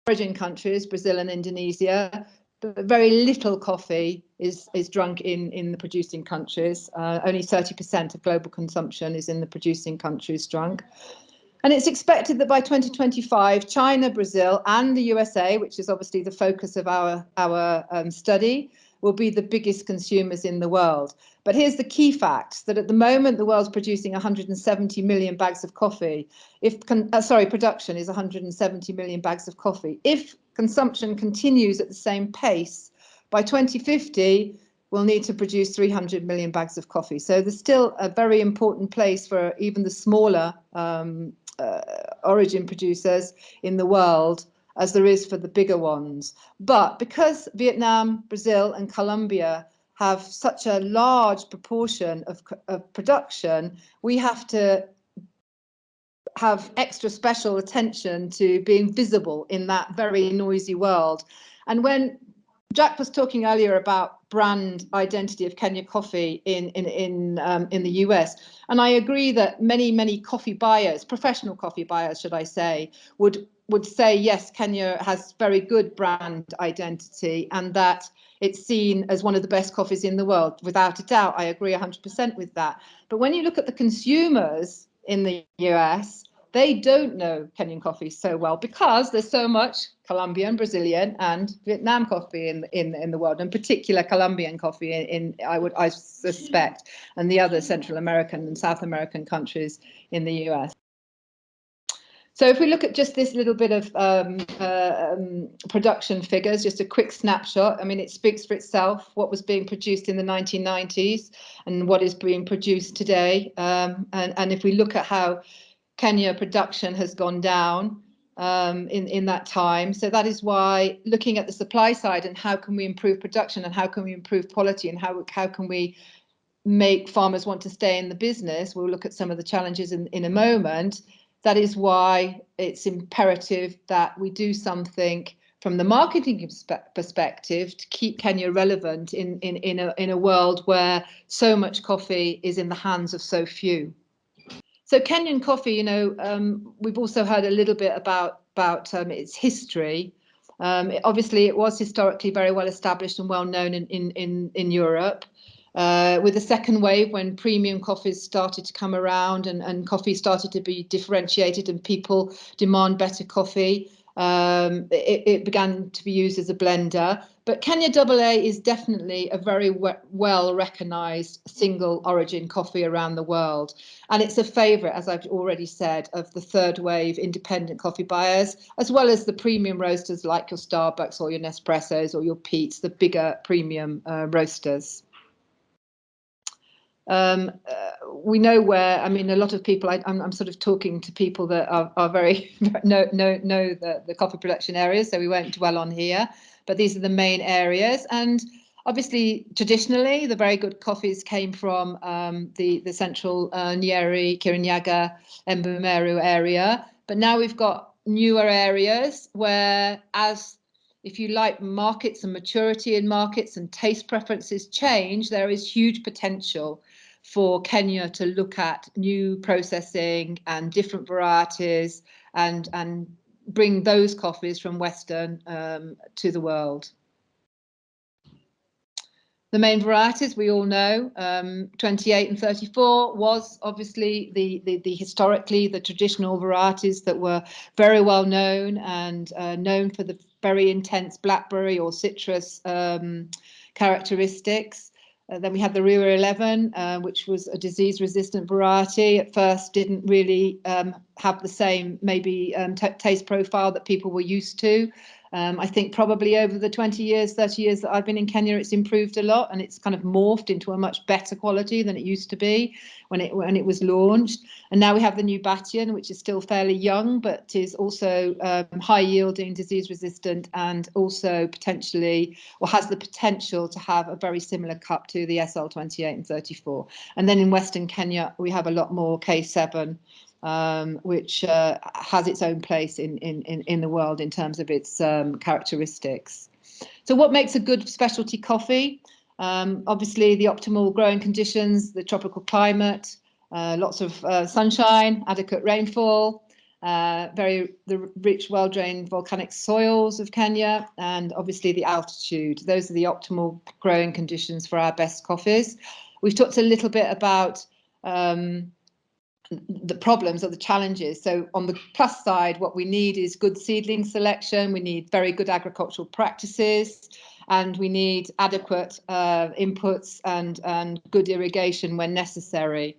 origin countries, Brazil and Indonesia, but very little coffee is drunk in the producing countries. Only 30% of global consumption is in the producing countries drunk. And it's expected that by 2025, China, Brazil, and the USA, which is obviously the focus of our study, will be the biggest consumers in the world. But here's the key fact, that at the moment, the world's producing 170 million bags of coffee. Production is 170 million bags of coffee. If consumption continues at the same pace, by 2050, we'll need to produce 300 million bags of coffee. So there's still a very important place for even the smaller origin producers in the world, as there is for the bigger ones. But because Vietnam, Brazil and Colombia have such a large proportion of production, we have to have extra special attention to being visible in that very noisy world. And when Jack was talking earlier about brand identity of Kenya coffee in the US, and I agree that many coffee buyers, professional coffee buyers, should I say, would say yes, Kenya has very good brand identity, and that it's seen as one of the best coffees in the world. Without a doubt, I agree 100% with that. But when you look at the consumers in the US, they don't know Kenyan coffee so well because there's so much Colombian, Brazilian, and Vietnam coffee in the world, in particular Colombian coffee I suspect, and the other Central American and South American countries in the US. So if we look at just this little bit of production figures, just a quick snapshot, I mean, it speaks for itself, what was being produced in the 1990s and what is being produced today. And if we look at how Kenya production has gone down in that time. So that is why looking at the supply side and how can we improve production and how can we improve quality and how can we make farmers want to stay in the business, we'll look at some of the challenges in a moment. That is why it's imperative that we do something from the marketing perspective to keep Kenya relevant in a world where so much coffee is in the hands of so few. So Kenyan coffee, we've also heard a little bit about its history. Obviously, it was historically very well established and well known in Europe. With the second wave, when premium coffees started to come around and coffee started to be differentiated and people demand better coffee, it began to be used as a blender. But Kenya AA is definitely a very well recognised single origin coffee around the world. And it's a favourite, as I've already said, of the third wave independent coffee buyers, as well as the premium roasters like your Starbucks or your Nespressos or your Peets, the bigger premium roasters. We know where, I mean, a lot of people, I'm sort of talking to people that are very, know the coffee production areas, so we won't dwell on here, but these are the main areas. And obviously, traditionally, the very good coffees came from the central Nyeri, Kirinyaga, Embu Meru area. But now we've got newer areas where, if you like, markets and maturity in markets and taste preferences change, there is huge potential for Kenya to look at new processing and different varieties and bring those coffees from Western to the world. The main varieties we all know, 28 and 34 was obviously the historically the traditional varieties that were very well known and known for the very intense blackberry or citrus characteristics. Then we had the Riwa 11, which was a disease-resistant variety. At first, didn't really have the same maybe taste profile that people were used to. I think probably over the 20 years, 30 years that I've been in Kenya, it's improved a lot and it's kind of morphed into a much better quality than it used to be when it was launched. And now we have the new Batian, which is still fairly young, but is also high yielding, disease resistant, and also potentially, or has the potential to have a very similar cup to the SL 28 and 34. And then in Western Kenya, we have a lot more K7. Which has its own place in the world in terms of its characteristics. So what makes a good specialty coffee? Obviously the optimal growing conditions, the tropical climate, lots of sunshine, adequate rainfall, the rich, well-drained volcanic soils of Kenya, and obviously the altitude. Those are the optimal growing conditions for our best coffees. We've talked a little bit about the problems or the challenges. So on the plus side, what we need is good seedling selection. We need very good agricultural practices, and we need adequate inputs and good irrigation when necessary.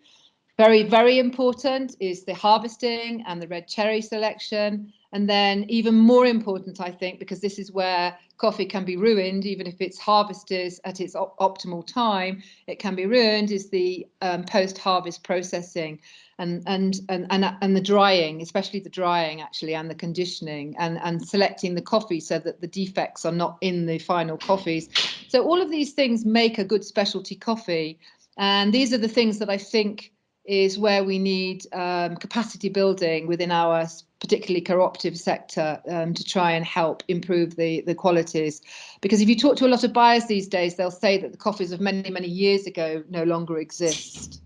Very, very important is the harvesting and the red cherry selection. And then even more important, I think, because this is where coffee can be ruined, even if it's harvested at its optimal time, it can be ruined, is the post-harvest processing and the drying, especially the drying actually, and the conditioning and selecting the coffee so that the defects are not in the final coffees. So all of these things make a good specialty coffee. And these are the things that I think is where we need capacity building within our particularly cooperative sector to try and help improve the qualities. Because if you talk to a lot of buyers these days, they'll say that the coffees of many, many years ago no longer exist.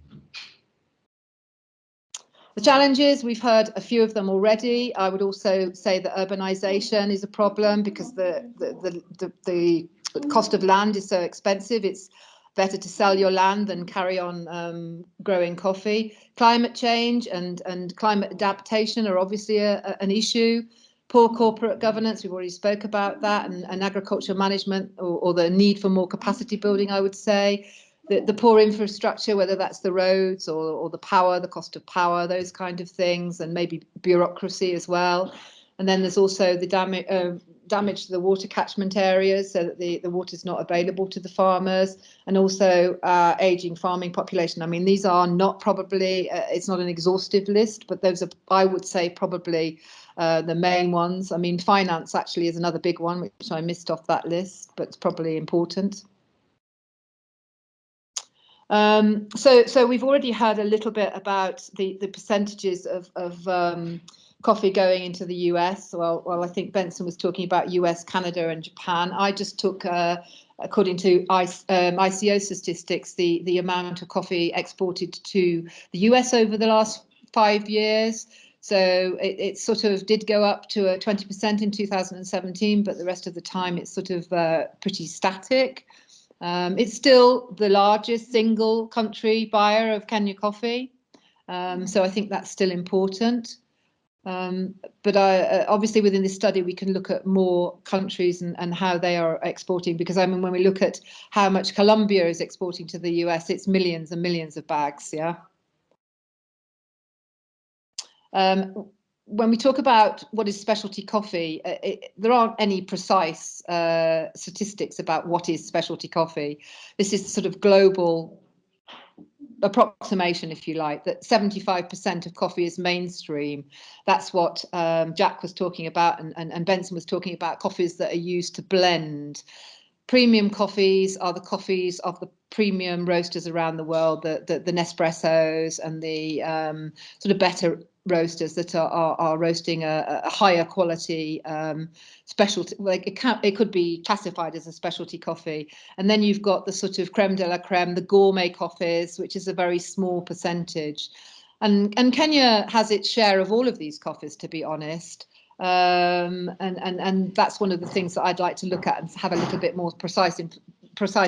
The challenges, we've heard a few of them already. I would also say that urbanization is a problem because the cost of land is so expensive. It's better to sell your land than carry on growing coffee. Climate change and climate adaptation are obviously an issue. Poor corporate governance, we've already spoke about that, and agricultural management, or the need for more capacity building, I would say. The poor infrastructure, whether that's the roads or the power, the cost of power, those kind of things, and maybe bureaucracy as well. And then there's also the damage to the water catchment areas, so that the water is not available to the farmers, and also aging farming population. I mean, these are not probably, it's not an exhaustive list, but those are, I would say, probably the main ones. I mean, finance actually is another big one, which I missed off that list, but it's probably important. So we've already heard a little bit about the percentages of coffee going into the US. Well, I think Benson was talking about US, Canada, and Japan. I just took, according to ICO statistics, the amount of coffee exported to the US over the last 5 years. So it sort of did go up to 20% in 2017, but the rest of the time it's sort of pretty static. It's still the largest single country buyer of Kenya coffee, so I think that's still important. But obviously within this study we can look at more countries and how they are exporting, because I mean, when we look at how much Colombia is exporting to the US, it's millions and millions of bags. Yeah. When we talk about what is specialty coffee, there aren't any precise statistics about what is specialty coffee. This is sort of global approximation, if you like, that 75% of coffee is mainstream. That's what Jack was talking about, and Benson was talking about, coffees that are used to blend. Premium coffees are the coffees of the premium roasters around the world, the Nespressos and the sort of better roasters that are roasting a higher quality specialty. Like it could be classified as a specialty coffee. And then you've got the sort of creme de la creme, the gourmet coffees, which is a very small percentage. And Kenya has its share of all of these coffees, to be honest. And that's one of the things that I'd like to look at and have a little bit more precise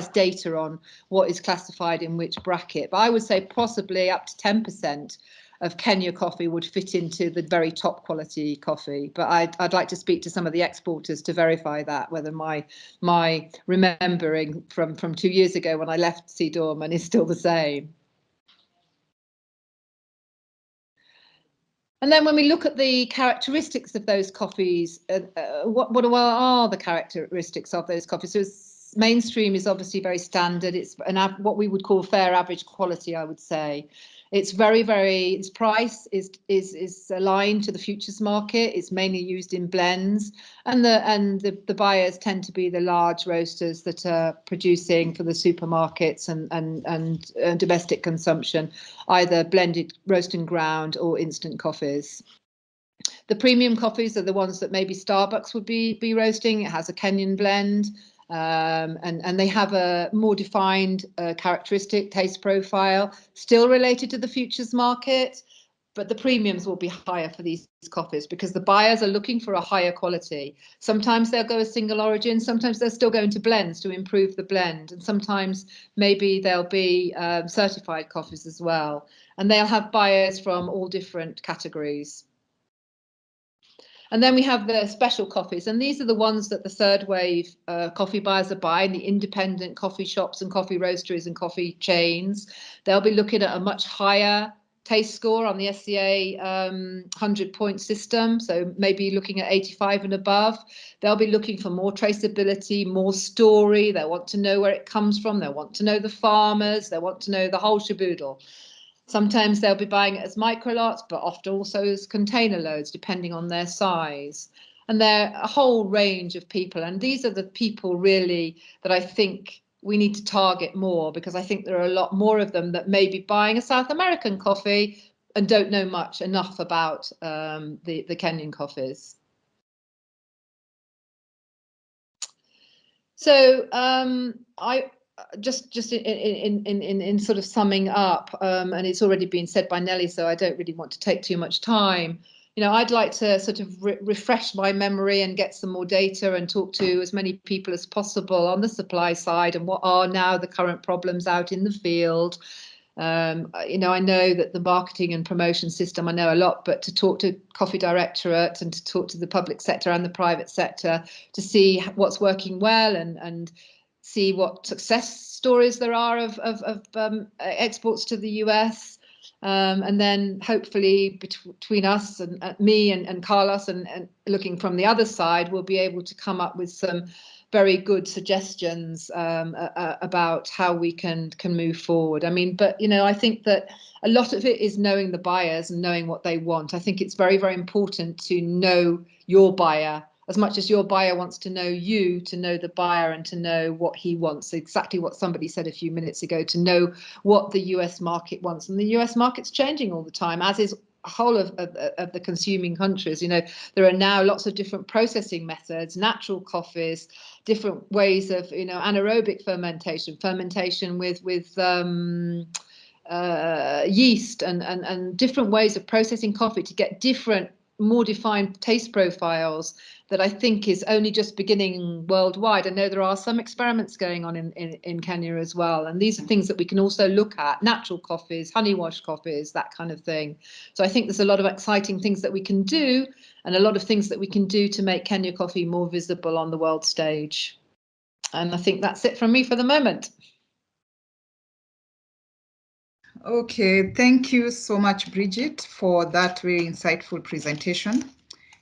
data on what is classified in which bracket. But I would say possibly up to 10% of Kenya coffee would fit into the very top quality coffee. But I'd like to speak to some of the exporters to verify that, whether my remembering from 2 years ago when I left CDORM is still the same. And then when we look at the characteristics of those coffees, what are the characteristics of those coffees? So mainstream is obviously very standard. It's what we would call fair average quality, I would say. It's its price is aligned to the futures market. It's mainly used in blends, and the buyers tend to be the large roasters that are producing for the supermarkets and domestic consumption, either blended roast and ground or instant coffees. The premium coffees are the ones that maybe Starbucks would be roasting. It has a Kenyan blend. And they have a more defined characteristic taste profile, still related to the futures market, but the premiums will be higher for these coffees because the buyers are looking for a higher quality. Sometimes they'll go a single origin, sometimes they'll still go into blends to improve the blend, and sometimes maybe they'll be certified coffees as well. And they'll have buyers from all different categories. And then we have the special coffees, and these are the ones that the third wave coffee buyers are buying, the independent coffee shops and coffee roasteries and coffee chains. They'll be looking at a much higher taste score on the SCA 100-point system, so maybe looking at 85 and above. They'll be looking for more traceability, more story. They want to know where it comes from. They want to know the farmers. They want to know the whole shaboodle. Sometimes they'll be buying it as micro lots, but often also as container loads, depending on their size. And they're a whole range of people. And these are the people really that I think we need to target more, because I think there are a lot more of them that may be buying a South American coffee and don't know enough about the Kenyan coffees. So I just in sort of summing up, and it's already been said by Nelly, so I don't really want to take too much time. You know, I'd like to sort of refresh my memory and get some more data and talk to as many people as possible on the supply side and what are now the current problems out in the field. You know, I know that the marketing and promotion system, I know a lot, but to talk to Coffee Directorate and to talk to the public sector and the private sector to see what's working well and see what success stories there are of exports to the US. And then hopefully between us and me and Carlos and looking from the other side, we'll be able to come up with some very good suggestions about how we can move forward. I mean, but, you know, I think that a lot of it is knowing the buyers and knowing what they want. I think it's very, very important to know your buyer as much as your buyer wants to know you, to know the buyer and to know what he wants. Exactly what somebody said a few minutes ago, to know what the US market wants. And the US market's changing all the time, as is a whole of the consuming countries. You know, there are now lots of different processing methods, natural coffees, different ways of, you know, anaerobic fermentation with yeast and different ways of processing coffee to get different, more defined taste profiles that I think is only just beginning worldwide. I know there are some experiments going on in Kenya as well. And these are things that we can also look at: natural coffees, honey wash coffees, that kind of thing. So I think there's a lot of exciting things that we can do and a lot of things that we can do to make Kenya coffee more visible on the world stage. And I think that's it from me for the moment. Okay, thank you so much, Bridget, for that very insightful presentation,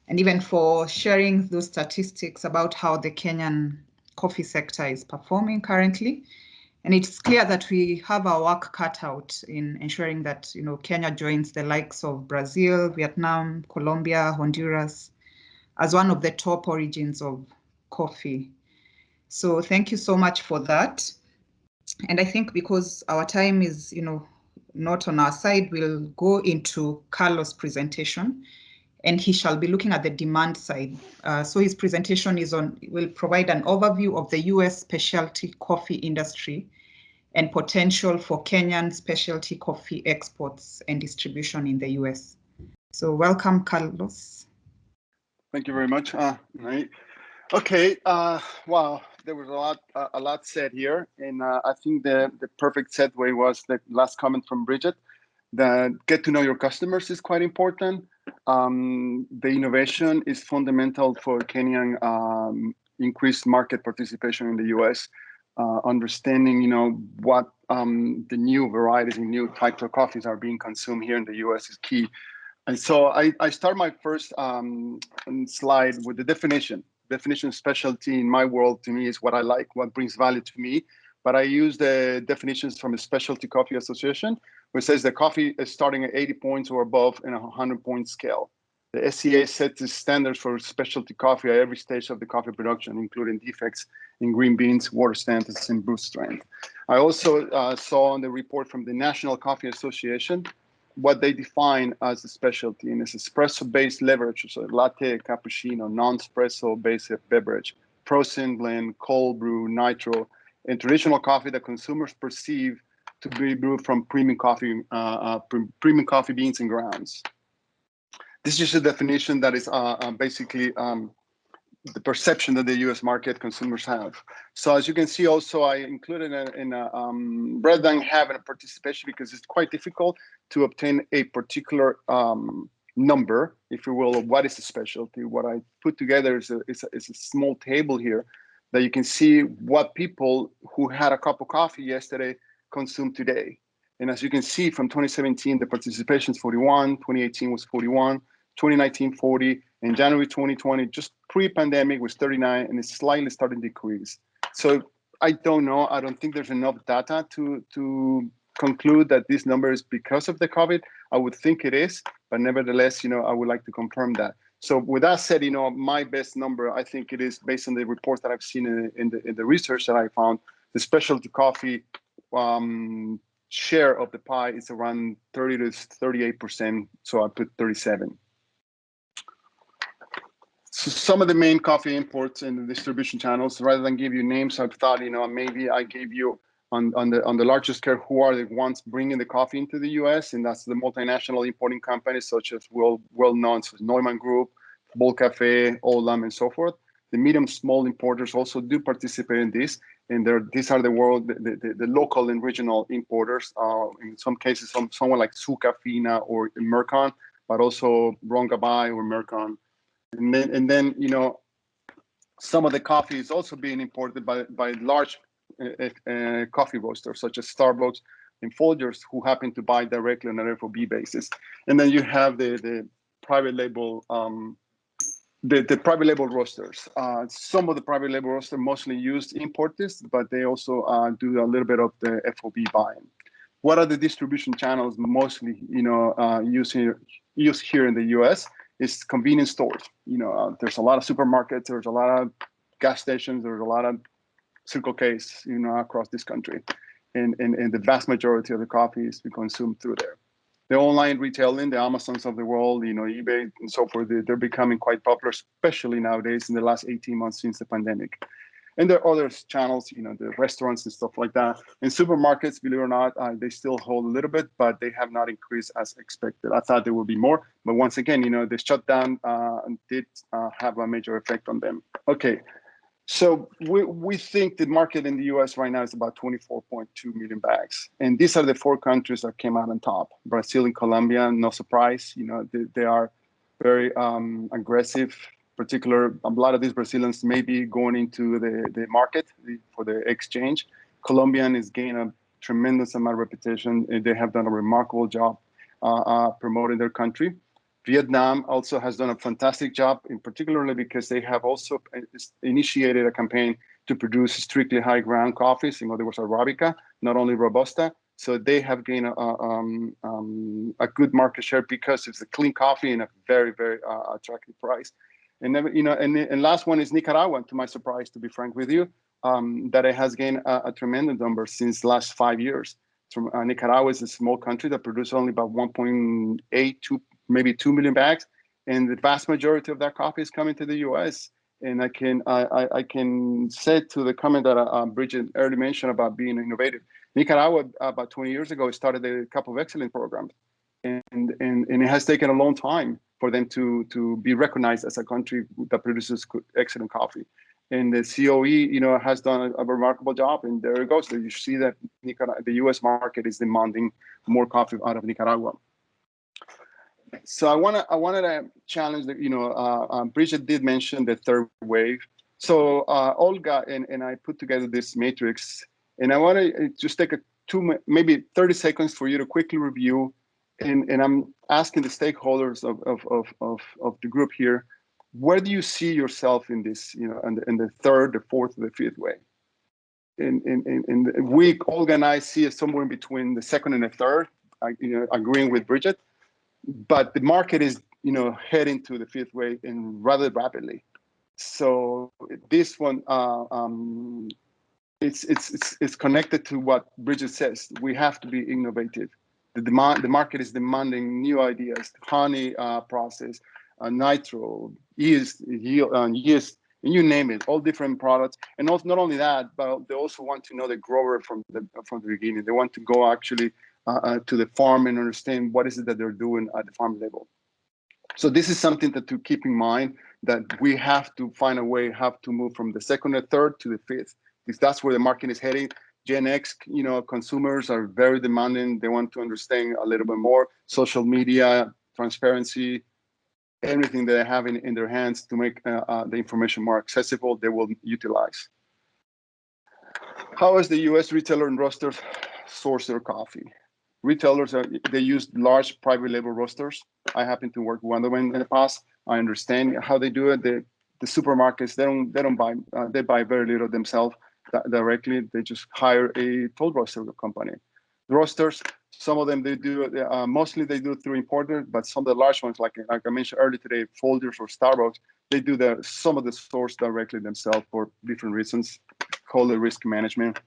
and even for sharing those statistics about how the Kenyan coffee sector is performing currently. And it's clear that we have our work cut out in ensuring that, you know, Kenya joins the likes of Brazil, Vietnam, Colombia, Honduras as one of the top origins of coffee. So thank you so much for that. And I think because our time is, you know, not on our side, we'll go into Carlos' presentation, and he shall be looking at the demand side. So his presentation will provide an overview of the US specialty coffee industry and potential for Kenyan specialty coffee exports and distribution in the US. So welcome, Carlos. Thank you very much. Okay, wow, there was a lot said here, and I think the perfect segue was the last comment from Bridget. That get to know your customers is quite important. The innovation is fundamental for Kenyan increased market participation in the US. Understanding, you know, what the new varieties and new types of coffees are being consumed here in the US is key. And so I start my first slide with the definition. Definition of specialty in my world, to me, is what I like, what brings value to me. But I use the definitions from the Specialty Coffee Association, which says the coffee is starting at 80 points or above in a 100-point scale. The SCA sets the standards for specialty coffee at every stage of the coffee production, including defects in green beans, water status, and brew strength. I also saw on the report from the National Coffee Association what they define as a specialty, and it's espresso-based beverage, so latte, cappuccino, non-espresso-based beverage, process blend, cold brew, nitro, and traditional coffee that consumers perceive to be brewed from premium coffee beans and grounds. This is just a definition that is basically the perception that the U.S. market consumers have. So as you can see, also I included rather than having a participation, because it's quite difficult to obtain a particular number, if you will, of what is a specialty. What I put together is a small table here that you can see what people who had a cup of coffee yesterday consume today. And as you can see, from 2017, the participation is 41, 2018 was 41, 2019, 40, and January 2020, just pre-pandemic, was 39, and it's slightly starting to decrease. So I don't know. I don't think there's enough data to conclude that this number is because of the COVID. I would think it is, but nevertheless, I would like to confirm that. So with that said, my best number, I think it is based on the reports that I've seen in the research that I found, the specialty coffee share of the pie is around 30 to 38%. So I put 37. So some of the main coffee imports and the distribution channels, rather than give you names, I've thought, maybe I gave you on the largest scale who are the ones bringing the coffee into the U.S., and that's the multinational importing companies such as well-known Neumann Group, Bold Cafe, Olam, and so forth. The medium, small importers also do participate in this, and these are the local and regional importers. In some cases, someone like Suca Fina or Mercon, but also Rongabai or Mercon. And then some of the coffee is also being imported by large coffee roasters such as Starbucks and Folgers, who happen to buy directly on an FOB basis. And then you have the private label the private label roasters. Some of the private label roasters mostly use importers, but they also do a little bit of the FOB buying. What are the distribution channels mostly used here in the US? Is convenience stores. There's a lot of supermarkets, there's a lot of gas stations, there's a lot of Circle K's, across this country. And the vast majority of the coffee is consumed through there. The online retailing, the Amazons of the world, eBay and so forth, they're becoming quite popular, especially nowadays in the last 18 months since the pandemic. And there are other channels, the restaurants and stuff like that. And supermarkets, believe it or not, they still hold a little bit, but they have not increased as expected. I thought there would be more, but once again, the shutdown did have a major effect on them. Okay, so we think the market in the US right now is about 24.2 million bags. And these are the 4 countries that came out on top. Brazil and Colombia, no surprise, they are very aggressive. Particular, a lot of these Brazilians may be going into the market for the exchange. Colombian is gaining a tremendous amount of reputation. And they have done a remarkable job promoting their country. Vietnam also has done a fantastic job, in particularly because they have also initiated a campaign to produce strictly high ground coffees, in other words, Arabica, not only Robusta. So they have gained a good market share because it's a clean coffee and a very, very attractive price. And then, and last one is Nicaragua, to my surprise, to be frank with you, that it has gained a tremendous number since the last 5 years. Nicaragua is a small country that produces only about 1.8 to maybe 2 million bags, and the vast majority of that coffee is coming to the U.S. And I can say to the comment that Bridget earlier mentioned about being innovative. Nicaragua, about 20 years ago, started a couple of excellent programs, and it has taken a long time for them to be recognized as a country that produces excellent coffee. And the COE, has done a remarkable job. And there it goes. So you see that the U.S. market is demanding more coffee out of Nicaragua. So I wanted to challenge that. Bridget did mention the third wave. So Olga and I put together this matrix, and I want to just take maybe 30 seconds for you to quickly review. And I'm asking the stakeholders of the group here, where do you see yourself in this, in the third, the fourth, the fifth wave? And we, Olga and I, see it somewhere in between the second and the third, agreeing with Bridget. But the market is, heading to the fifth wave and rather rapidly. So this one, it's connected to what Bridget says. We have to be innovative. The market is demanding new ideas, honey process, nitro, yeast, and you name it, all different products. And also, not only that, but they also want to know the grower from the beginning. They want to go actually to the farm and understand what is it that they're doing at the farm level. So this is something that to keep in mind, that we have to find a way, have to move from the second and third to the fifth, because that's where the market is heading. Gen X, consumers are very demanding. They want to understand a little bit more. Social media, transparency, everything that they have in their hands to make the information more accessible, they will utilize. How is the U.S. retailer and roasters source their coffee? Retailers, they use large private label roasters. I happen to work with one of them in the past. I understand how they do it. The supermarkets, they don't buy, they buy very little themselves directly. They just hire a toll roaster company. The roasters, some of them they do, mostly they do through importers, but some of the large ones, like I mentioned earlier today, Folgers or Starbucks, they do some of the source directly themselves for different reasons, called the risk management.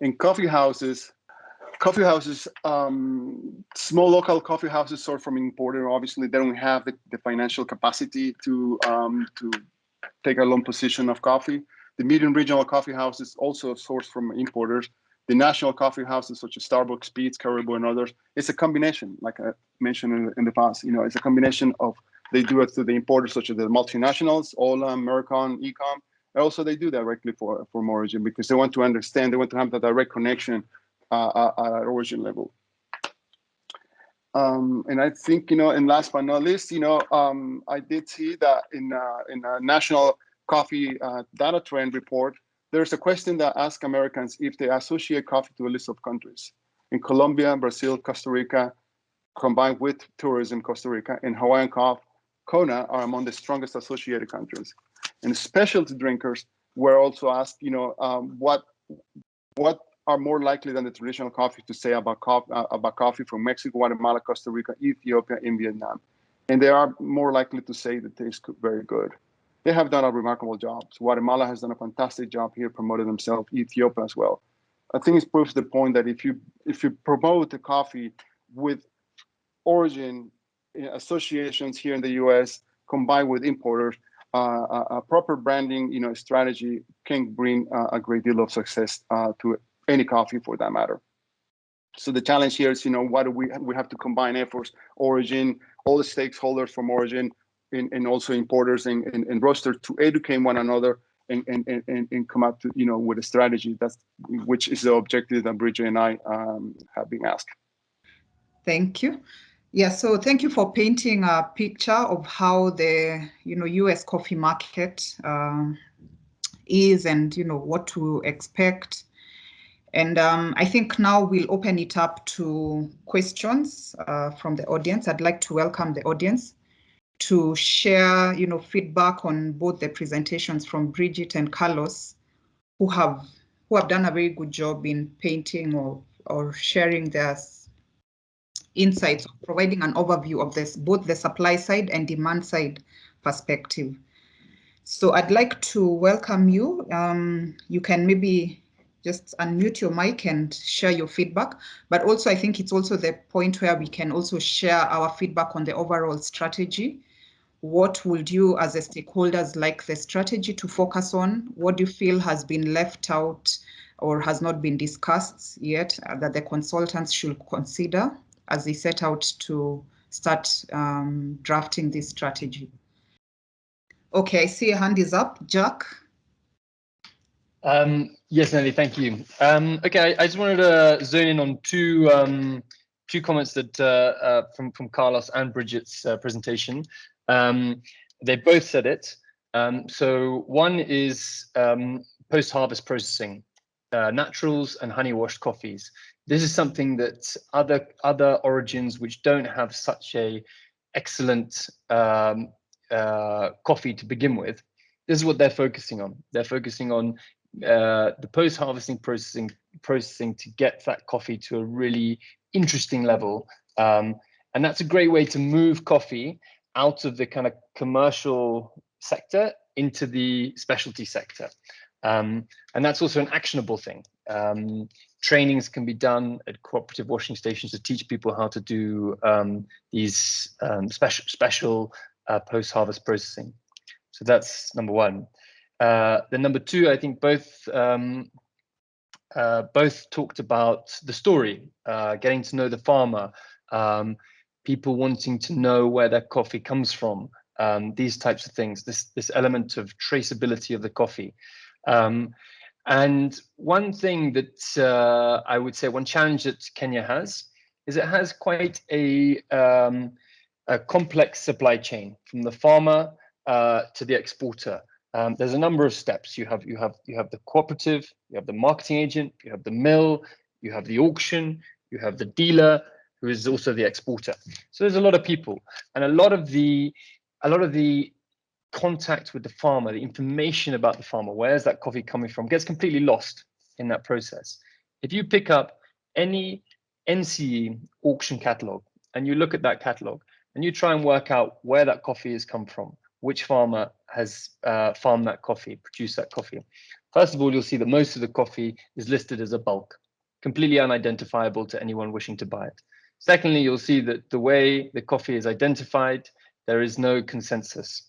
In coffee houses, small local coffee houses source from importer. Obviously, they don't have the financial capacity to take a long position of coffee. The medium regional coffee houses also source from importers. The national coffee houses such as Starbucks, Peet's, Caribou, and others, it's a combination, like I mentioned in the past. It's a combination of, they do it to the importers such as the multinationals, Ola, Mercon, Ecom, and also they do directly for origin, because they want to understand, they want to have the direct connection at origin level. And I think, and last but not least, I did see that in a national coffee data trend report, there's a question that asks Americans if they associate coffee to a list of countries. In Colombia, Brazil, Costa Rica, combined with tourism, Costa Rica, and Hawaiian coffee, Kona are among the strongest associated countries. And specialty drinkers were also asked, what are more likely than the traditional coffee to say about coffee from Mexico, Guatemala, Costa Rica, Ethiopia, and Vietnam. And they are more likely to say that it tastes very good. They have done a remarkable job. So Guatemala has done a fantastic job here, promoted themselves, Ethiopia as well. I think it proves the point that if you promote the coffee with origin associations here in the US, combined with importers, a proper branding strategy can bring a great deal of success to any coffee for that matter. So the challenge here is, what do we have to combine efforts, origin, all the stakeholders from origin, and also importers and roasters to educate one another and come up to with a strategy which is the objective that Bridget and I have been asked. Thank you. Yeah, so thank you for painting a picture of how the US coffee market is, and what to expect. And I think now we'll open it up to questions from the audience. I'd like to welcome the audience to share, feedback on both the presentations from Bridget and Carlos, who have done a very good job in painting or sharing their insights, providing an overview of this, both the supply side and demand side perspective. So I'd like to welcome you. You can maybe just unmute your mic and share your feedback. But also, I think it's also the point where we can also share our feedback on the overall strategy. What would you as a stakeholders like the strategy to focus on? What do you feel has been left out or has not been discussed yet that the consultants should consider as they set out to start drafting this strategy? Okay, I see a hand is up. Jack? Yes, Nelly, thank you. Okay, I just wanted to zone in on two comments that from Carlos and Bridget's presentation. They both said it. So one is post-harvest processing, naturals and honey washed coffees. This is something that other origins which don't have such a excellent coffee to begin with, this is what they're focusing on. They're focusing on the post-harvesting processing to get that coffee to a really interesting level. And that's a great way to move coffee out of the kind of commercial sector into the specialty sector. And that's also an actionable thing. Trainings can be done at cooperative washing stations to teach people how to do these special post-harvest processing. So that's number one. Then number two, I think both talked about the story, getting to know the farmer, people wanting to know where their coffee comes from, these types of things, this element of traceability of the coffee. And one thing that I would say, one challenge that Kenya has, is it has quite a complex supply chain from the farmer to the exporter. There's a number of steps. You have the cooperative, you have the marketing agent, you have the mill, you have the auction, you have the dealer, who is also the exporter. So there's a lot of people, and a lot of the contact with the farmer, the information about the farmer, where's that coffee coming from, gets completely lost in that process. If you pick up any NCE auction catalog and you look at that catalog and you try and work out where that coffee has come from, which farmer has farmed that coffee, produced that coffee. First of all, you'll see that most of the coffee is listed as a bulk, completely unidentifiable to anyone wishing to buy it. Secondly, you'll see that the way the coffee is identified, there is no consensus.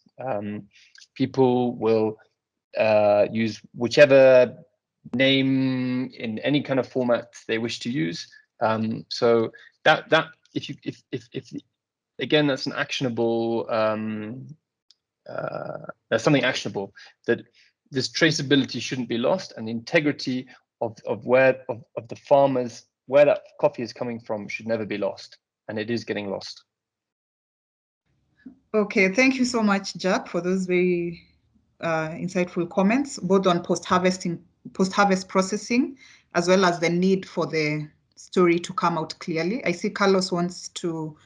People will use whichever name in any kind of format they wish to use. So that if again, that's an actionable. There's something actionable, that this traceability shouldn't be lost, and the integrity of the farmers, where that coffee is coming from, should never be lost, and it is getting lost. Okay, thank you so much, Jack, for those very insightful comments, both on post-harvest processing, as well as the need for the story to come out clearly. I see Carlos wants to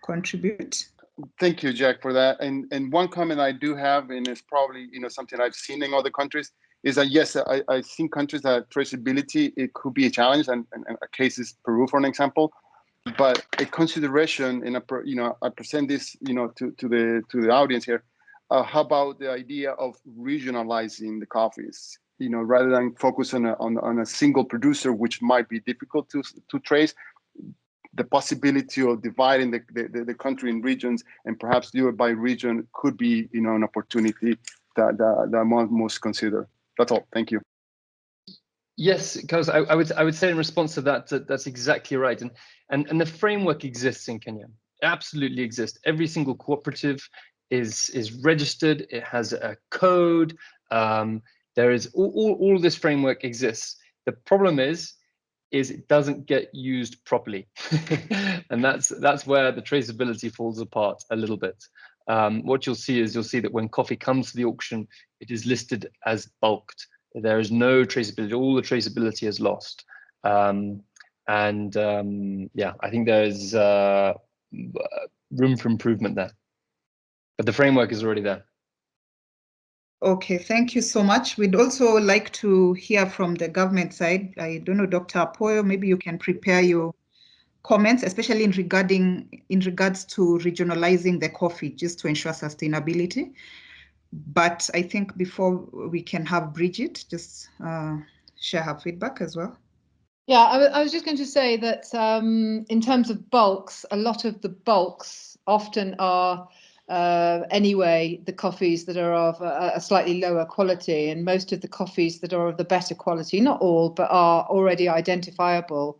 contribute. Thank you, Jack, for that. And one comment I do have, and it's probably something I've seen in other countries, is that yes, I've seen countries that traceability, it could be a challenge, and a case is Peru, for an example. But a consideration, I present this to the audience here. How about the idea of regionalizing the coffees? Rather than focus on a single producer, which might be difficult to trace. The possibility of dividing the country in regions and perhaps do it by region could be an opportunity that one must consider. That's all. Thank you. Yes, because I would say in response to that, that's exactly right, and the framework exists in Kenya. It absolutely exists. Every single cooperative is registered. It has a code. There is all this framework exists. The problem is it doesn't get used properly, and that's where the traceability falls apart a little bit. What you'll see that when coffee comes to the auction, it is listed as bulked. There is no traceability. All the traceability is lost. Yeah, I think there is room for improvement there, but the framework is already there. Okay, thank you so much. We'd also like to hear from the government side. I don't know, Dr. Apoyo, maybe you can prepare your comments, especially in regards to regionalizing the coffee, just to ensure sustainability. But I think before we can have Bridget just share her feedback as well. Yeah, I was just going to say that in terms of bulks, a lot of the bulks often are anyway the coffees that are of a slightly lower quality, and most of the coffees that are of the better quality, not all, but are already identifiable.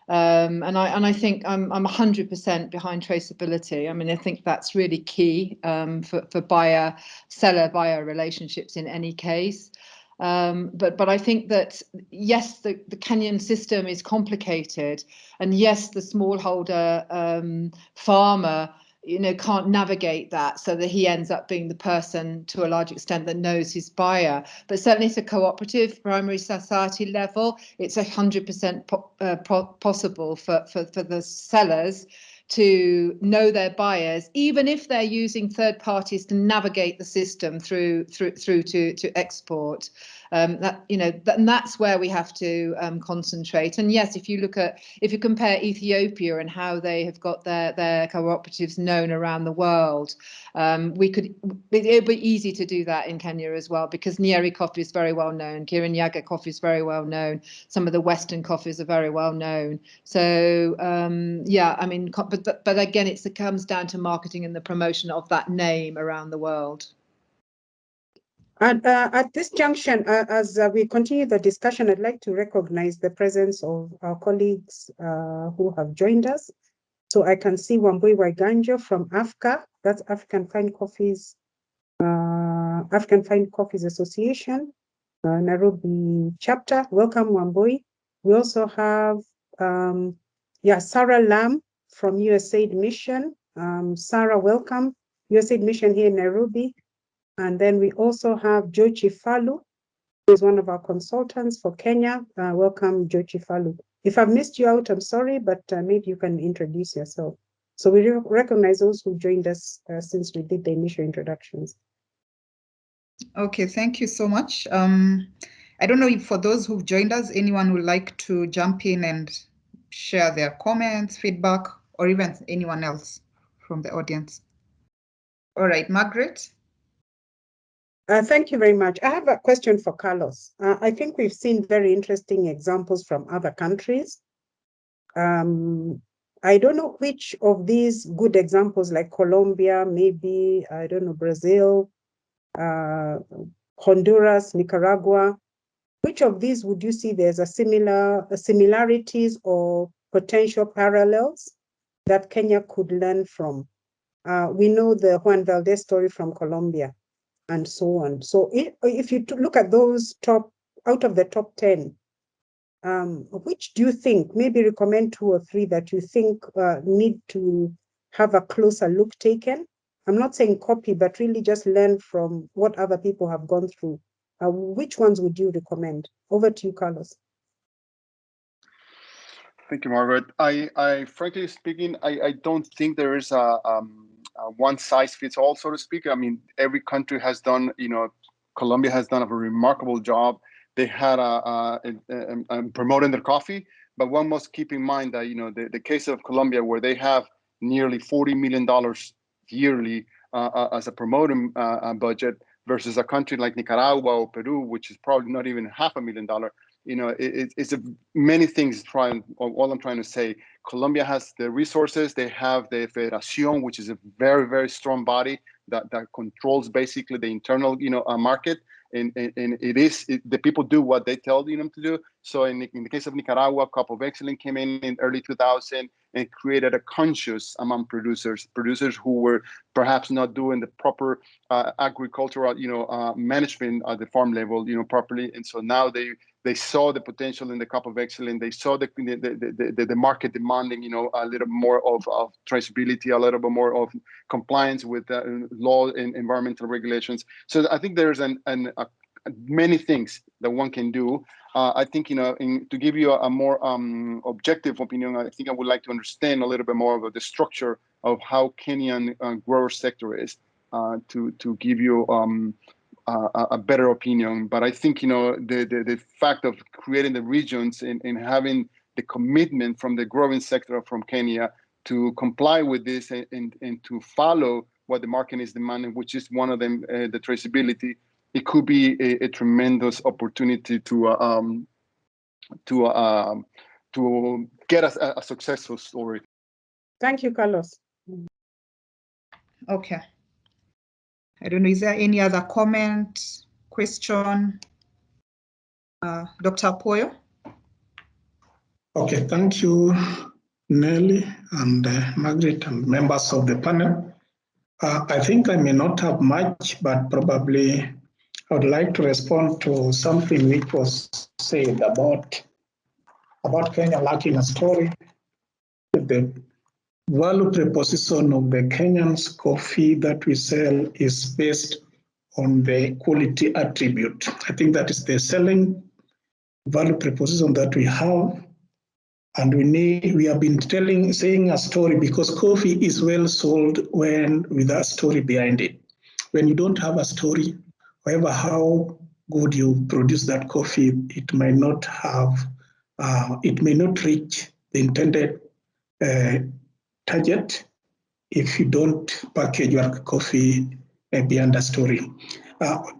And I think I'm 100% behind traceability. I mean, I think that's really key for seller-buyer relationships in any case. But I think that yes, the Kenyan system is complicated, and yes, the smallholder farmer can't navigate that, so that he ends up being the person to a large extent that knows his buyer. But certainly at a cooperative primary society level, it's 100% possible for the sellers to know their buyers, even if they're using third parties to navigate the system through to export. And that's where we have to concentrate. And yes, if you compare Ethiopia and how they have got their cooperatives known around the world, it'd be easy to do that in Kenya as well, because Nyeri coffee is very well known, Kirinyaga coffee is very well known, some of the Western coffees are very well known. So yeah, I mean, but again, it comes down to marketing and the promotion of that name around the world. And at this junction, as we continue the discussion, I'd like to recognize the presence of our colleagues who have joined us. So I can see Wambui Waiganjo from AFCA, that's African Fine Coffees Association, Nairobi chapter. Welcome, Wambui. We also have Sarah Lam from USAID Mission. Sarah, welcome. USAID Mission here in Nairobi. And then we also have Jochi Falu, who is one of our consultants for Kenya. Welcome, Jochi Falu. If I've missed you out, I'm sorry, but maybe you can introduce yourself. So we recognize those who joined us since we did the initial introductions. Okay, thank you so much. I don't know if for those who've joined us, anyone would like to jump in and share their comments, feedback, or even anyone else from the audience. All right, Margaret. Thank you very much. I have a question for Carlos. I think we've seen very interesting examples from other countries. I don't know which of these good examples, like Colombia, maybe, I don't know, Brazil, Honduras, Nicaragua, which of these would you see there's similarities or potential parallels that Kenya could learn from? We know the Juan Valdez story from Colombia, and so on. So if you look at those out of the top 10, which do you think, maybe recommend 2 or 3 that you think need to have a closer look taken? I'm not saying copy, but really just learn from what other people have gone through. Which ones would you recommend? Over to you, Carlos. Thank you, Margaret. I frankly speaking, I don't think there is a one size fits all, so to speak. I mean, every country has done, Colombia has done a remarkable job. They had promoting their coffee, but one must keep in mind that, the case of Colombia, where they have nearly $40 million yearly as a promoting budget, versus a country like Nicaragua or Peru, which is probably not even $500,000. It's many things. All I'm trying to say, Colombia has the resources. They have the Federación, which is a very, very strong body that controls basically the internal, market. And the people do what they tell them to do. So in the case of Nicaragua, Cup of Excellence came in early 2000 and created a conscience among producers who were perhaps not doing the proper agricultural, management at the farm level, properly. And so now they saw the potential in the Cup of Excellence. They saw the market demanding, a little more of traceability, a little bit more of compliance with law and environmental regulations. So I think there's many things that one can do. I think, to give you a more objective opinion, I think I would like to understand a little bit more about the structure of how Kenyan grower sector is to give you a better opinion. But I think, the fact of creating the regions and having the commitment from the growing sector from Kenya to comply with this and to follow what the market is demanding, which is one of them, the traceability. It could be a tremendous opportunity to get a successful story. Thank you, Carlos. Okay. I don't know, is there any other comment, question? Dr. Poyo? Okay, thank you, Nelly and Margaret and members of the panel. I think I may not have much, but probably I would like to respond to something which was said about Kenya lacking a story. The value proposition of the Kenyan's coffee that we sell is based on the quality attribute. I think that is the selling value proposition that we have. And we have been saying a story, because coffee is well sold with a story behind it. When you don't have a story, however how good you produce that coffee, it may not reach the intended target if you don't package your coffee beyond a story.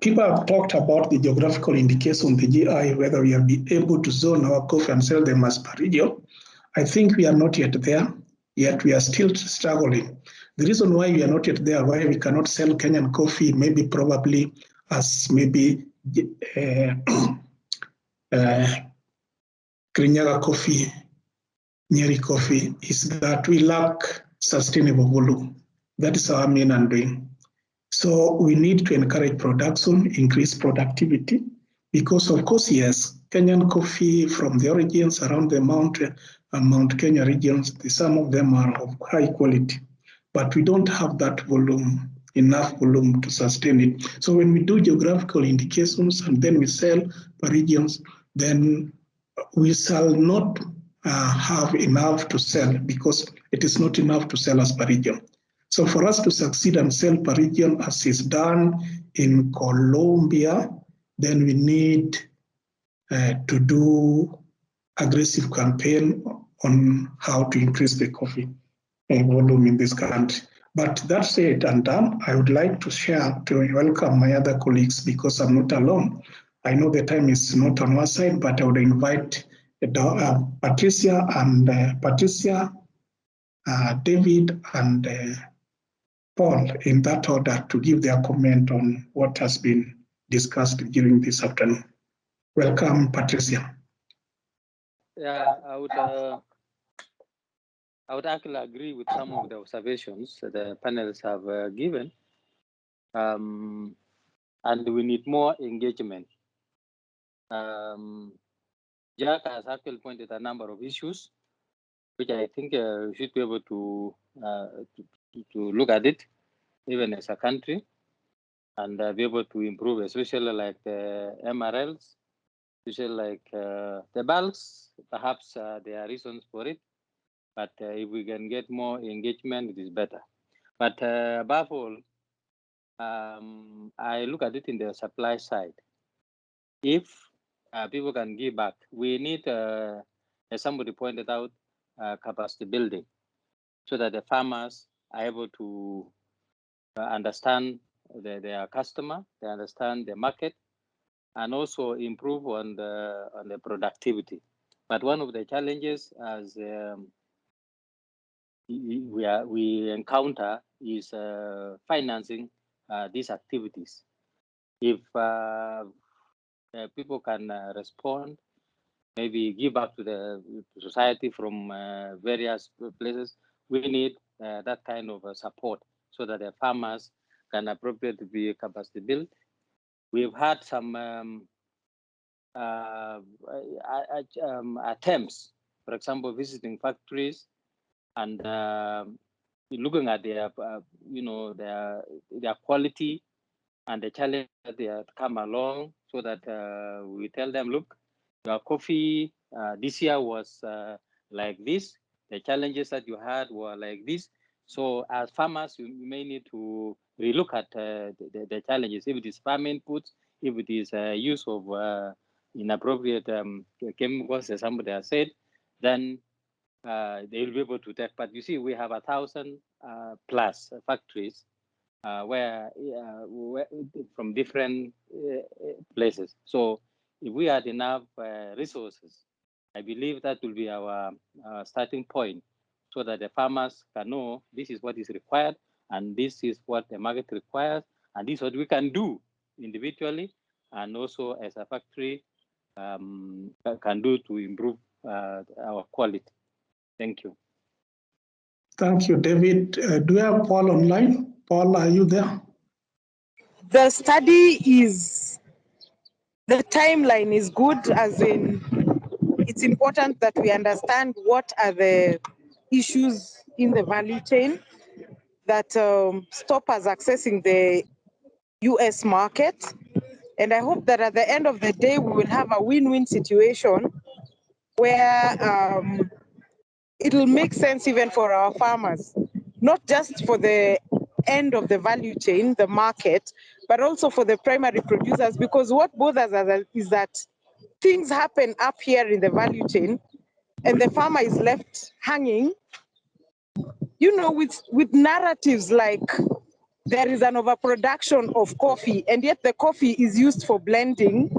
People have talked about the geographical indication, the GI, whether we will be able to zone our coffee and sell them as per region. I think we are not yet there, yet we are still struggling. The reason why we are not yet there, why we cannot sell Kenyan coffee, maybe probably as maybe Kirinyaga coffee, Nyeri coffee, is that we lack sustainable volume. That is our main undoing. So we need to encourage production, increase productivity, because of course, yes, Kenyan coffee from the origins around the Mount Kenya regions, some of them are of high quality, but we don't have that volume, enough volume to sustain it. So when we do geographical indications and then we sell per regions, then we shall not have enough to sell because it is not enough to sell as per region. So for us to succeed and sell per region as is done in Colombia, then we need to do aggressive campaign on how to increase the coffee volume in this country. But that said and done, I would like to welcome my other colleagues because I'm not alone. I know the time is not on our side, but I would invite Patricia, David, and Paul in that order to give their comment on what has been discussed during this afternoon. Welcome, Patricia. Yeah, I would actually agree with some of the observations the panelists have given, and we need more engagement. Jack has actually pointed a number of issues, which I think we should be able to look at it, even as a country, and be able to improve, especially like the MRLs, especially like the bulks. Perhaps there are reasons for it, but if we can get more engagement, it is better. But above all, I look at it in the supply side. If people can give back, we need, as somebody pointed out, capacity building, so that the farmers are able to understand their customer, they understand the market, and also improve on the productivity. But one of the challenges as we encounter is financing these activities. If people can respond, maybe give back to the society from various places, we need that kind of support so that the farmers can appropriately be capacity built. We've had some attempts, for example, visiting factories and looking at their, their quality and the challenge that they have come along, so that we tell them, look, your coffee this year was like this. The challenges that you had were like this. So as farmers, you may need to relook at the challenges. If it is farm inputs, if it is use of inappropriate chemicals, as somebody has said, then they will be able to take. But you see, we have 1,000 plus factories where from different places. So if we had enough resources, I believe that will be our starting point, so that the farmers can know this is what is required, and this is what the market requires, and this is what we can do individually, and also as a factory can do to improve our quality. Thank you. Thank you, David. Do we have Paul online? Paul, are you there? The study is, the timeline is good, as in it's important that we understand what are the issues in the value chain that stop us accessing the US market. And I hope that at the end of the day, we will have a win-win situation where it'll make sense even for our farmers, not just for the end of the value chain, the market, but also for the primary producers, because what bothers us is that things happen up here in the value chain and the farmer is left hanging, you know, with narratives like there is an overproduction of coffee and yet the coffee is used for blending.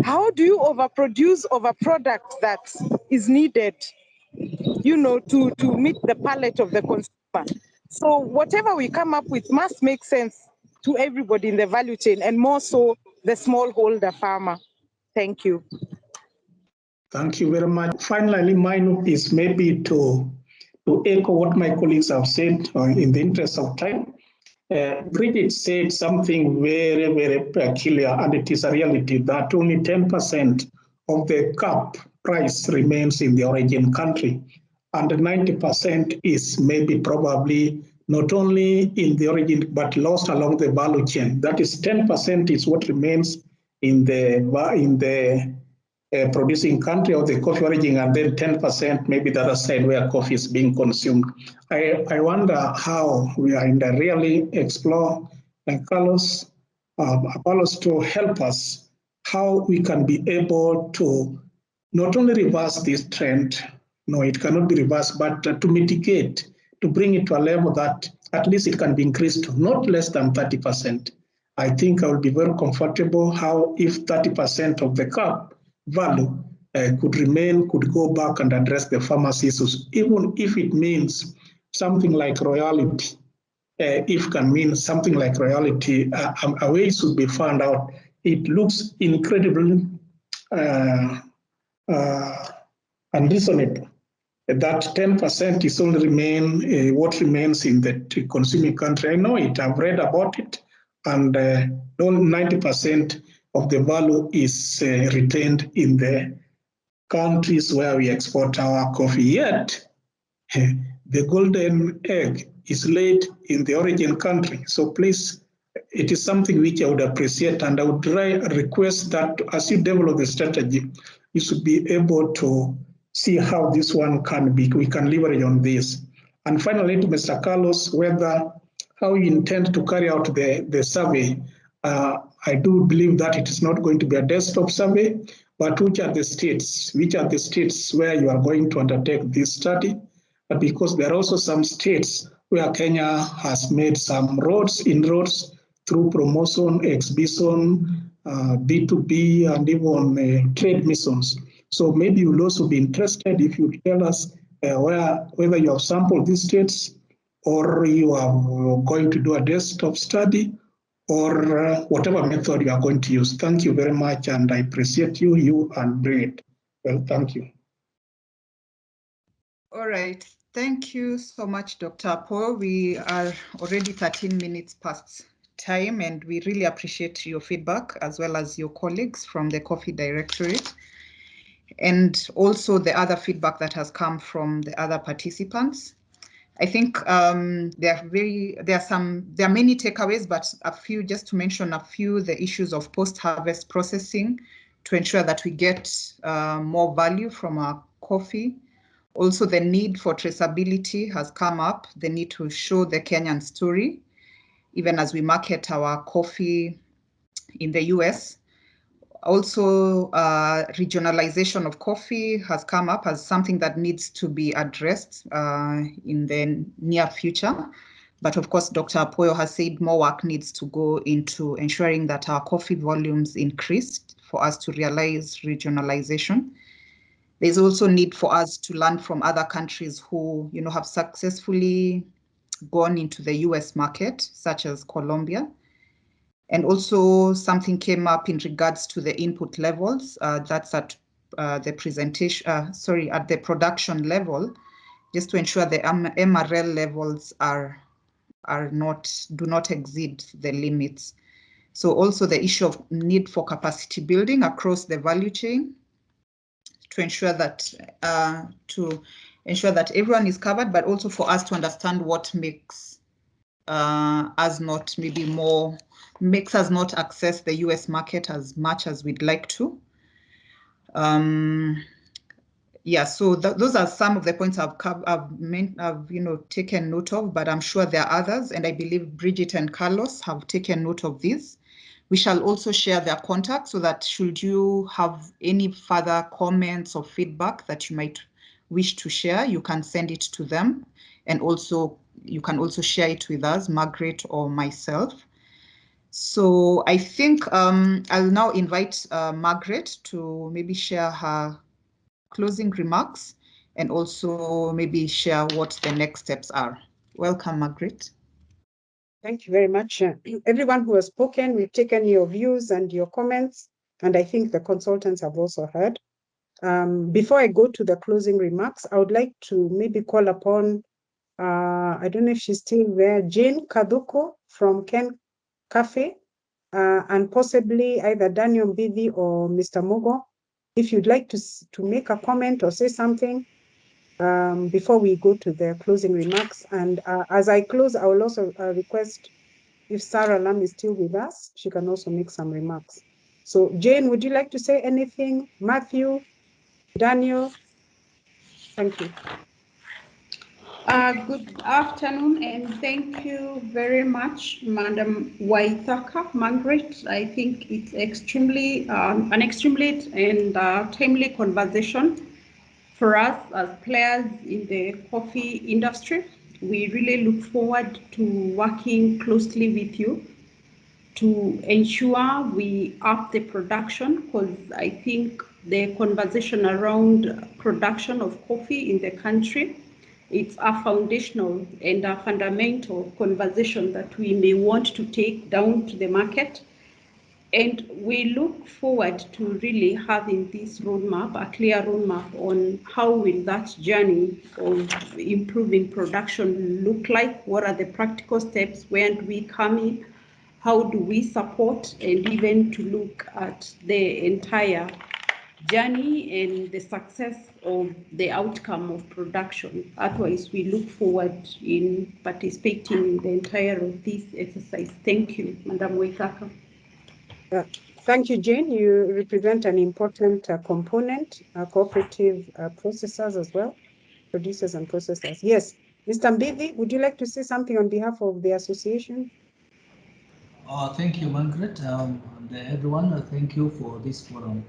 How do you overproduce a product that is needed, you know, to meet the palate of the consumer? So whatever we come up with must make sense to everybody in the value chain, and more so the smallholder farmer. Thank you. Thank you very much. Finally, mine is maybe to echo what my colleagues have said in the interest of time. Bridget said something very, very peculiar, and it is a reality that only 10% of the cup price remains in the origin country, and 90% is maybe probably not only in the origin, but lost along the value chain. That is 10% is what remains in the producing country of the coffee origin, and then 10% maybe the other side where coffee is being consumed. I wonder how we are in the really explore, like Carlos to help us, how we can be able to not only reverse this trend, no, it cannot be reversed, but to mitigate, to bring it to a level that at least it can be increased to not less than 30%. I think I would be very comfortable how if 30% of the cup value could go back and address the farmers' issues, even if it means something like royalty. If can mean something like royalty, a way should be found out. It looks incredibly unreasonable that 10% is only what remains in the consuming country. I know it, I've read about it, and 90% of the value is retained in the countries where we export our coffee. Yet, the golden egg is laid in the origin country. So please, it is something which I would appreciate, and I would request that as you develop the strategy, you should be able to see how this one can be, we can leverage on this. And finally, to Mr. Carlos, how you intend to carry out the survey. I do believe that it is not going to be a desktop survey, but which are the states where you are going to undertake this study? Because there are also some states where Kenya has made some inroads through promotion, exhibition, B2B, and even trade missions. So maybe you'll also be interested if you tell us whether you have sampled these states or you are going to do a desktop study or whatever method you are going to use. Thank you very much, and I appreciate you and Bridget. Well, thank you. All right. Thank you so much, Dr. Paul. We are already 13 minutes past time, and we really appreciate your feedback as well as your colleagues from the Coffee Directorate, and also the other feedback that has come from the other participants. I think there are many takeaways, but a few, just to mention a few, the issues of post-harvest processing to ensure that we get more value from our coffee. Also, the need for traceability has come up, the need to show the Kenyan story, even as we market our coffee in the US. Also, regionalization of coffee has come up as something that needs to be addressed in the near future. But of course, Dr. Apoyo has said more work needs to go into ensuring that our coffee volumes increased for us to realize regionalization. There's also need for us to learn from other countries who, have successfully gone into the US market, such as Colombia. And also something came up in regards to the input levels. That's at the production level, just to ensure the MRL levels do not exceed the limits. So also the issue of need for capacity building across the value chain to ensure that everyone is covered, but also for us to understand what makes us not access the US market as much as we'd like to. Yeah, so those are some of the points I've taken note of, but I'm sure there are others, and I believe Bridget and Carlos have taken note of these. We shall also share their contacts so that should you have any further comments or feedback that you might wish to share, you can send it to them, and also you can also share it with us, Margaret or myself. So I think I'll now invite Margaret to maybe share her closing remarks and also maybe share what the next steps are. Welcome, Margaret. Thank you very much. Everyone who has spoken, we've taken your views and your comments, and I think the consultants have also heard. Before I go to the closing remarks, I would like to maybe call upon, I don't know if she's still there, Jane Kaduko from Ken Cafe, and possibly either Daniel Mbidi or Mr. Mugo, if you'd like to make a comment or say something before we go to the closing remarks. And as I close, I will also request if Sarah Lam is still with us, she can also make some remarks. So Jane, would you like to say anything? Matthew, Daniel? Thank you. Good afternoon, and thank you very much, Madam Waithaka, Margaret. I think it's extremely an extremely and timely conversation for us as players in the coffee industry. We really look forward to working closely with you to ensure we up the production, because I think the conversation around production of coffee in the country, it's a foundational and a fundamental conversation that we may want to take down to the market. And we look forward to really having this roadmap, a clear roadmap on how will that journey of improving production look like, what are the practical steps, where do we come in, how do we support, and even to look at the entire journey and the success of the outcome of production. Otherwise, we look forward in participating in the entire of this exercise. Thank you, Madam Waithaka. Thank you, Jane. You represent an important component, cooperative processors as well, producers and processors. Yes, Mr. Mbidi, would you like to say something on behalf of the association? Thank you, Margaret, and everyone. Thank you for this forum.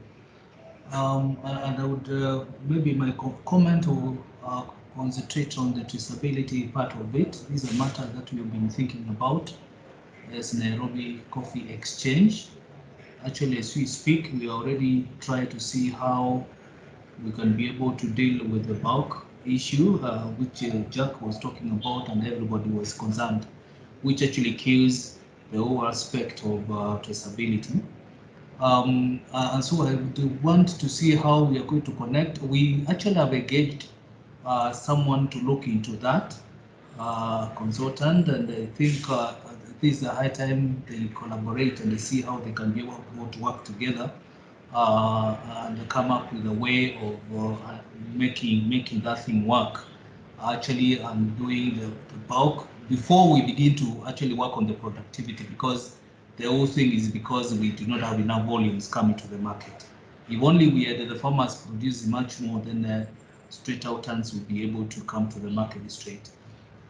And I would maybe my comment will concentrate on the traceability part of it. This is a matter that we've been thinking about as Nairobi Coffee Exchange. Actually, as we speak, we already try to see how we can be able to deal with the bulk issue, which Jack was talking about and everybody was concerned, which actually kills the whole aspect of traceability. And so I would want to see how we are going to connect. We actually have engaged someone to look into that, consultant, and I think this is the high time they collaborate and they see how they can be able to work together and come up with a way of making that thing work actually, and doing the bulk before we begin to actually work on the productivity, because the whole thing is because we do not have enough volumes coming to the market. If only we had the farmers produce much more, then straight out tons would be able to come to the market straight.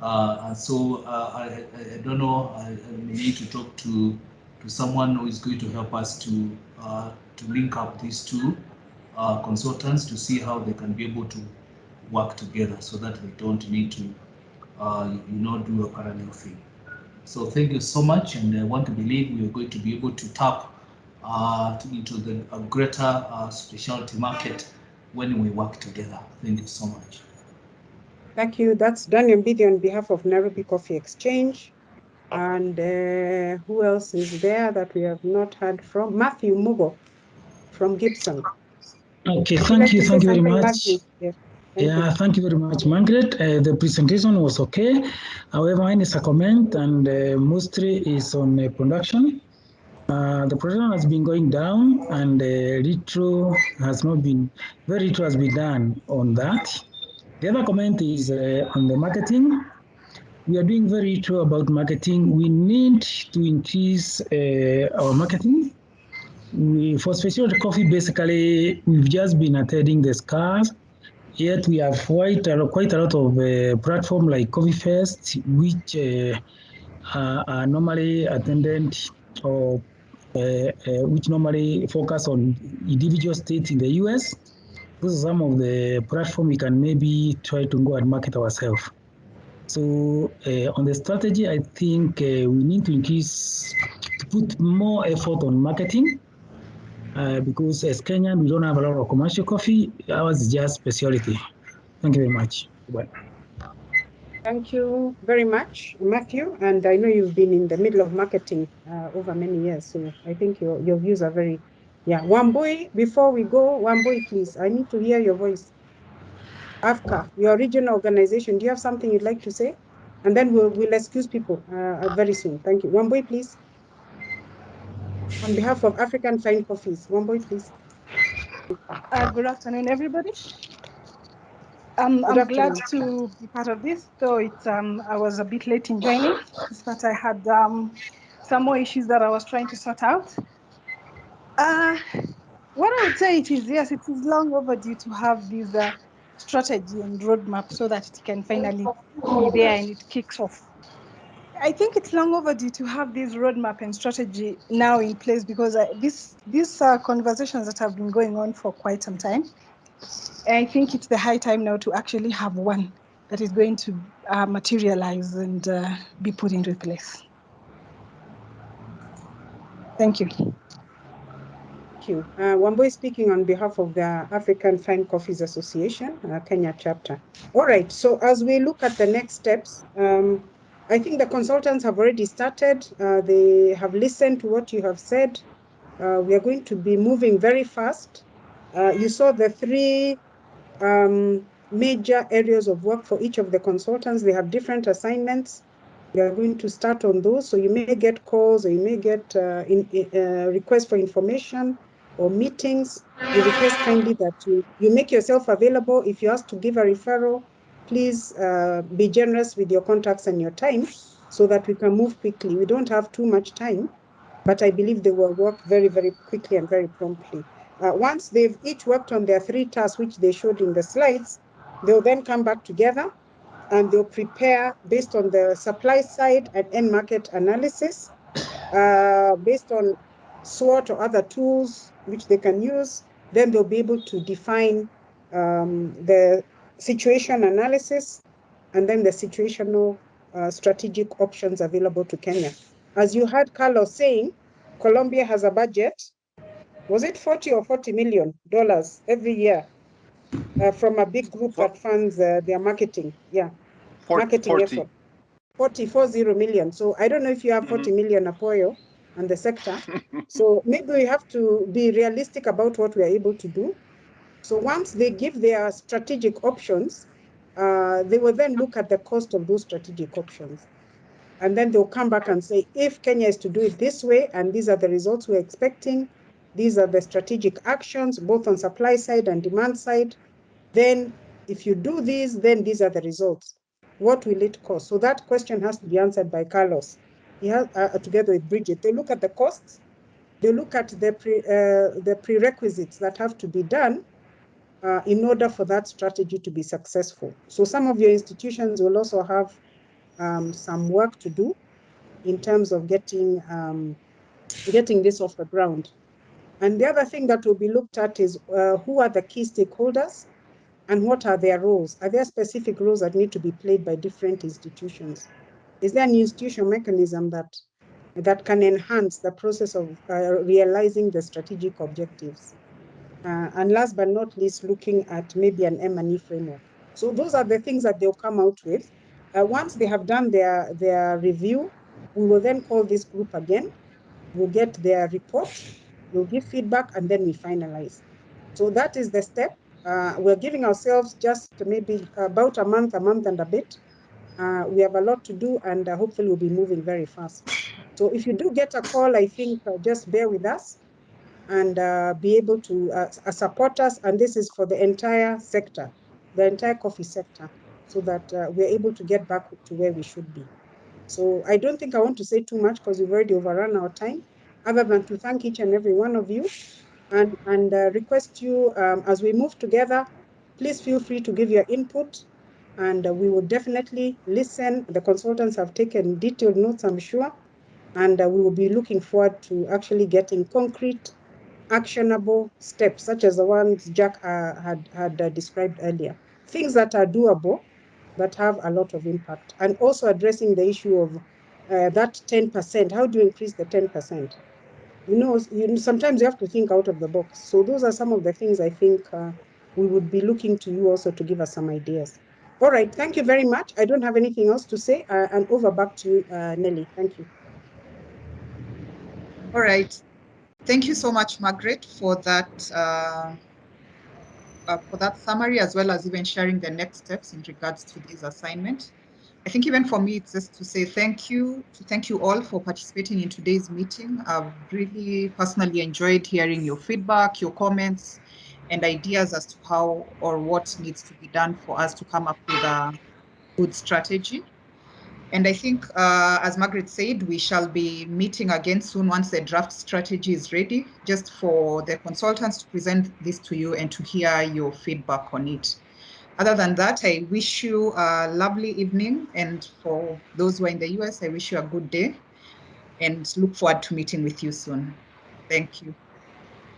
And so I don't know, I may need to talk to someone who is going to help us to link up these two consultants to see how they can be able to work together so that we don't need to do a parallel thing. So thank you so much, and I want to believe we are going to be able to tap into a greater specialty market when we work together. Thank you so much. Thank you. That's Daniel Mbidi on behalf of Nairobi Coffee Exchange. And who else is there that we have not heard from? Matthew Mugo from Gibson. Okay, thank you very much. Yeah, thank you very much, Margaret. The presentation was okay. However, mine is a comment, and mostly is on production. The production has been going down, and retro has not been, very little has been done on that. The other comment is on the marketing. We are doing very little about marketing. We need to increase our marketing. For specialty coffee, basically, we've just been attending the SCARs, yet we have quite a lot of platforms like Coffee Fest, which are normally attended or which normally focus on individual states in the US. Those are some of the platforms we can maybe try to go and market ourselves. So on the strategy, I think we need to put more effort on marketing because as Kenyan, we don't have a lot of commercial coffee. Ours is just specialty. Thank you very much. Bye. Thank you very much, Matthew. And I know you've been in the middle of marketing over many years. So I think your views are very, yeah. Wambui, before we go, Wambui, please, I need to hear your voice. AFCA, your regional organization, do you have something you'd like to say? And then we'll excuse people very soon. Thank you. Wambui, please. On behalf of African Fine Coffees, Wambui, please. Good afternoon, everybody. I'm glad to be part of this, though it's I was a bit late in joining, but I had some more issues that I was trying to sort out. What I would say it is, yes, it is long overdue to have this strategy and roadmap so that it can finally be there and it kicks off. I think it's long overdue to have this roadmap and strategy now in place because these conversations that have been going on for quite some time. I think it's the high time now to actually have one that is going to materialize and be put into place. Thank you. Thank you. Wambui speaking on behalf of the African Fine Coffees Association, Kenya chapter. All right, so as we look at the next steps, I think the consultants have already started. They have listened to what you have said. We are going to be moving very fast. You saw the three major areas of work for each of the consultants. They have different assignments. We are going to start on those. So you may get calls or you may get requests for information or meetings. We request kindly that you make yourself available. If you ask to give a referral, please be generous with your contacts and your time so that we can move quickly. We don't have too much time, but I believe they will work very, very quickly and very promptly. Once they've each worked on their three tasks, which they showed in the slides, they'll then come back together and they'll prepare based on the supply side and end market analysis, based on SWOT or other tools which they can use. Then they'll be able to define the situation analysis and then the situational strategic options available to Kenya. As you heard Carlos saying, Colombia has a budget. Was it 40 or $40 million every year from a big group that funds their marketing? Yeah, marketing effort. 40 million. So I don't know if you have 40 million Apoyo on the sector. So maybe we have to be realistic about what we are able to do. So once they give their strategic options, they will then look at the cost of those strategic options. And then they'll come back and say, if Kenya is to do it this way, and these are the results we're expecting, these are the strategic actions, both on supply side and demand side, then if you do these, then these are the results. What will it cost? So that question has to be answered by Carlos. He has, together with Bridget. They look at the costs, they look at the prerequisites that have to be done in order for that strategy to be successful. So some of your institutions will also have some work to do in terms of getting this off the ground. And the other thing that will be looked at is who are the key stakeholders and what are their roles? Are there specific roles that need to be played by different institutions? Is there an institutional mechanism that can enhance the process of realizing the strategic objectives? And last but not least, looking at maybe an M&E framework. So those are the things that they'll come out with. Once they have done their review, we will then call this group again. We'll get their report, we'll give feedback, and then we finalize. So that is the step. We're giving ourselves just maybe about a month and a bit. We have a lot to do, and hopefully we'll be moving very fast. So if you do get a call, I think just bear with us and be able to support us. And this is for the entire sector, the entire coffee sector, so that we're able to get back to where we should be. So I don't think I want to say too much because we've already overrun our time, other than to thank each and every one of you and request you, as we move together, Please feel free to give your input, and we will definitely listen. The consultants have taken detailed notes, I'm sure, and we will be looking forward to actually getting concrete, actionable steps, such as the ones Jack had described earlier. Things that are doable, that have a lot of impact, and also addressing the issue of that 10%. How do you increase the 10%? Sometimes you have to think out of the box. So those are some of the things I think we would be looking to you also to give us some ideas. All right, thank you very much. I don't have anything else to say, and over back to you, Nelly. Thank you. All right. Thank you so much, Margaret, for that summary, as well as even sharing the next steps in regards to this assignment. I think even for me, it's just to say thank you all for participating in today's meeting. I've really personally enjoyed hearing your feedback, your comments, and ideas as to how or what needs to be done for us to come up with a good strategy. And I think, as Margaret said, we shall be meeting again soon once the draft strategy is ready, just for the consultants to present this to you and to hear your feedback on it. Other than that, I wish you a lovely evening. And for those who are in the US, I wish you a good day and look forward to meeting with you soon. Thank you.